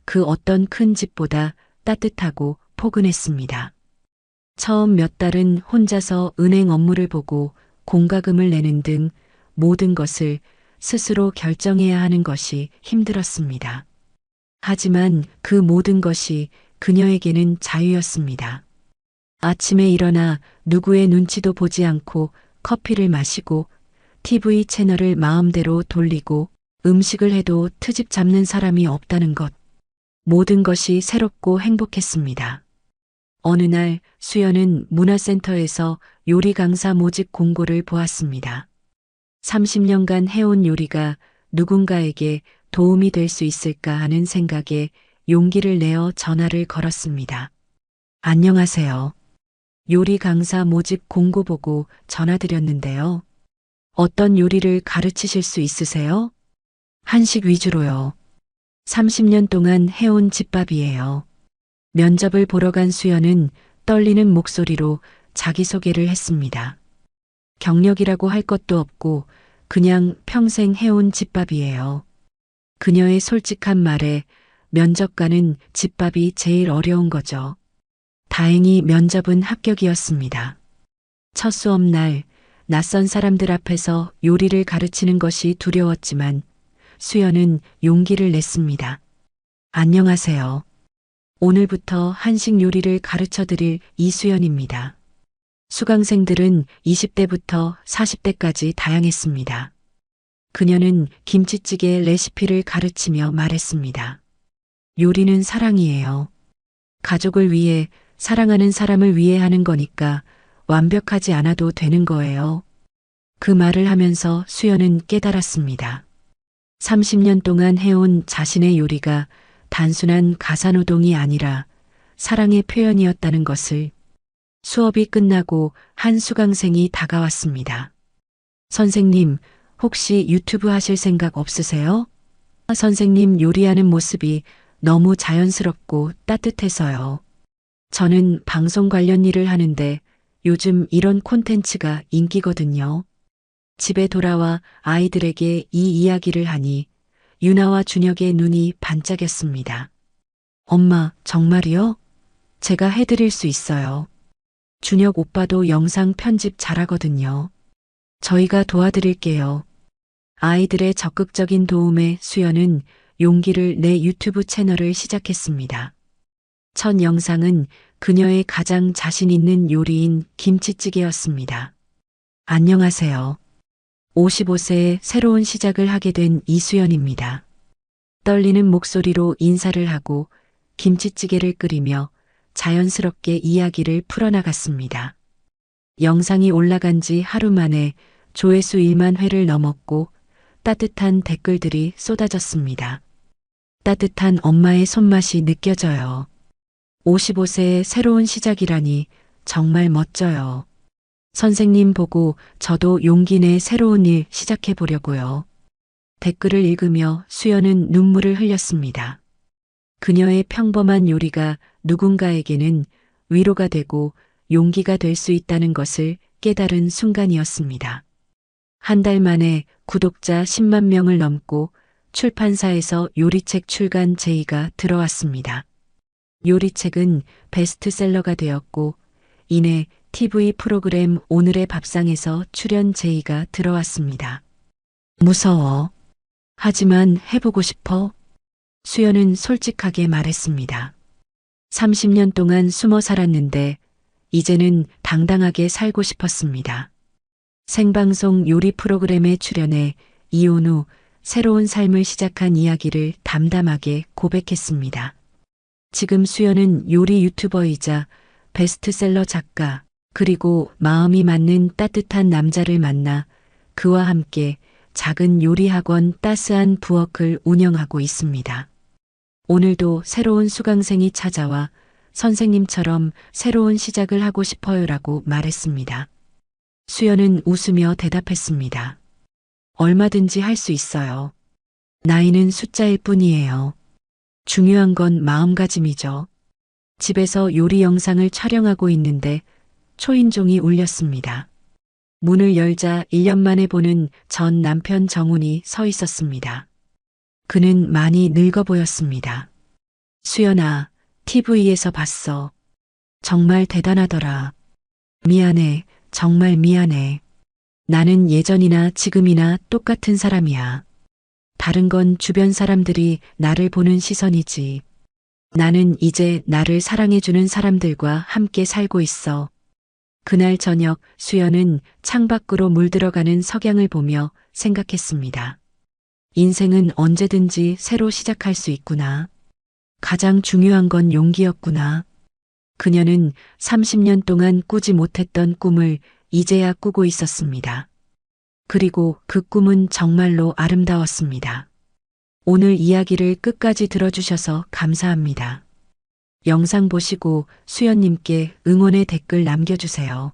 그 어떤 큰 집보다 따뜻하고 포근했습니다. 처음 몇 달은 혼자서 은행 업무를 보고 공과금을 내는 등 모든 것을 스스로 결정해야 하는 것이 힘들었습니다. 하지만 그 모든 것이 그녀에게는 자유였습니다. 아침에 일어나 누구의 눈치도 보지 않고 커피를 마시고 TV 채널을 마음대로 돌리고 음식을 해도 트집 잡는 사람이 없다는 것. 모든 것이 새롭고 행복했습니다. 어느 날 수연은 문화센터에서 요리 강사 모집 공고를 보았습니다. 30년간 해온 요리가 누군가에게 도움이 될 수 있을까 하는 생각에 용기를 내어 전화를 걸었습니다. 안녕하세요. 요리 강사 모집 공고 보고 전화드렸는데요. 어떤 요리를 가르치실 수 있으세요? 한식 위주로요. 30년 동안 해온 집밥이에요. 면접을 보러 간 수연은 떨리는 목소리로 자기소개를 했습니다. 경력이라고 할 것도 없고 그냥 평생 해온 집밥이에요. 그녀의 솔직한 말에 면접관은 집밥이 제일 어려운 거죠. 다행히 면접은 합격이었습니다. 첫 수업날 낯선 사람들 앞에서 요리를 가르치는 것이 두려웠지만 수연은 용기를 냈습니다. 안녕하세요. 오늘부터 한식 요리를 가르쳐 드릴 이수연입니다. 수강생들은 20대부터 40대까지 다양했습니다. 그녀는 김치찌개 레시피를 가르치며 말했습니다. 요리는 사랑이에요. 가족을 위해 사랑하는 사람을 위해 하는 거니까 완벽하지 않아도 되는 거예요. 그 말을 하면서 수연은 깨달았습니다. 30년 동안 해온 자신의 요리가 단순한 가사노동이 아니라 사랑의 표현이었다는 것을. 수업이 끝나고 한 수강생이 다가왔습니다. 선생님, 혹시 유튜브 하실 생각 없으세요? 선생님 요리하는 모습이 너무 자연스럽고 따뜻해서요. 저는 방송 관련 일을 하는데 요즘 이런 콘텐츠가 인기거든요. 집에 돌아와 아이들에게 이 이야기를 하니 유나와 준혁의 눈이 반짝였습니다. 엄마, 정말이요? 제가 해드릴 수 있어요. 준혁 오빠도 영상 편집 잘하거든요. 저희가 도와드릴게요. 아이들의 적극적인 도움에 수연은 용기를 내 유튜브 채널을 시작했습니다. 첫 영상은 그녀의 가장 자신 있는 요리인 김치찌개였습니다. 안녕하세요. 55세에 새로운 시작을 하게 된 이수연입니다. 떨리는 목소리로 인사를 하고 김치찌개를 끓이며 자연스럽게 이야기를 풀어나갔습니다. 영상이 올라간 지 하루 만에 조회수 1만 회를 넘었고 따뜻한 댓글들이 쏟아졌습니다. 따뜻한 엄마의 손맛이 느껴져요. 55세의 새로운 시작이라니 정말 멋져요. 선생님 보고 저도 용기 내 새로운 일 시작해 보려고요. 댓글을 읽으며 수연은 눈물을 흘렸습니다. 그녀의 평범한 요리가 누군가에게는 위로가 되고 용기가 될 수 있다는 것을 깨달은 순간이었습니다. 한 달 만에 구독자 10만 명을 넘고 출판사에서 요리책 출간 제의가 들어왔습니다. 요리책은 베스트셀러가 되었고 이내 TV 프로그램 오늘의 밥상에서 출연 제의가 들어왔습니다. 무서워. 하지만 해보고 싶어. 수연은 솔직하게 말했습니다. 30년 동안 숨어 살았는데 이제는 당당하게 살고 싶었습니다. 생방송 요리 프로그램에 출연해 이혼 후 새로운 삶을 시작한 이야기를 담담하게 고백했습니다. 지금 수연은 요리 유튜버이자 베스트셀러 작가, 그리고 마음이 맞는 따뜻한 남자를 만나 그와 함께 작은 요리학원 따스한 부엌을 운영하고 있습니다. 오늘도 새로운 수강생이 찾아와 선생님처럼 새로운 시작을 하고 싶어요라고 말했습니다. 수연은 웃으며 대답했습니다. 얼마든지 할 수 있어요. 나이는 숫자일 뿐이에요. 중요한 건 마음가짐이죠. 집에서 요리 영상을 촬영하고 있는데 초인종이 울렸습니다. 문을 열자 1년 만에 보는 전 남편 정훈이 서 있었습니다. 그는 많이 늙어 보였습니다. 수연아, TV에서 봤어. 정말 대단하더라. 미안해, 정말 미안해. 나는 예전이나 지금이나 똑같은 사람이야. 다른 건 주변 사람들이 나를 보는 시선이지. 나는 이제 나를 사랑해주는 사람들과 함께 살고 있어. 그날 저녁 수연은 창밖으로 물들어가는 석양을 보며 생각했습니다. 인생은 언제든지 새로 시작할 수 있구나. 가장 중요한 건 용기였구나. 그녀는 30년 동안 꾸지 못했던 꿈을 이제야 꾸고 있었습니다. 그리고 그 꿈은 정말로 아름다웠습니다. 오늘 이야기를 끝까지 들어주셔서 감사합니다. 영상 보시고 수연님께 응원의 댓글 남겨주세요.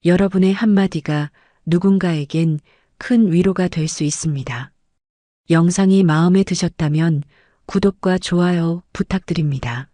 여러분의 한마디가 누군가에겐 큰 위로가 될 수 있습니다. 영상이 마음에 드셨다면 구독과 좋아요 부탁드립니다.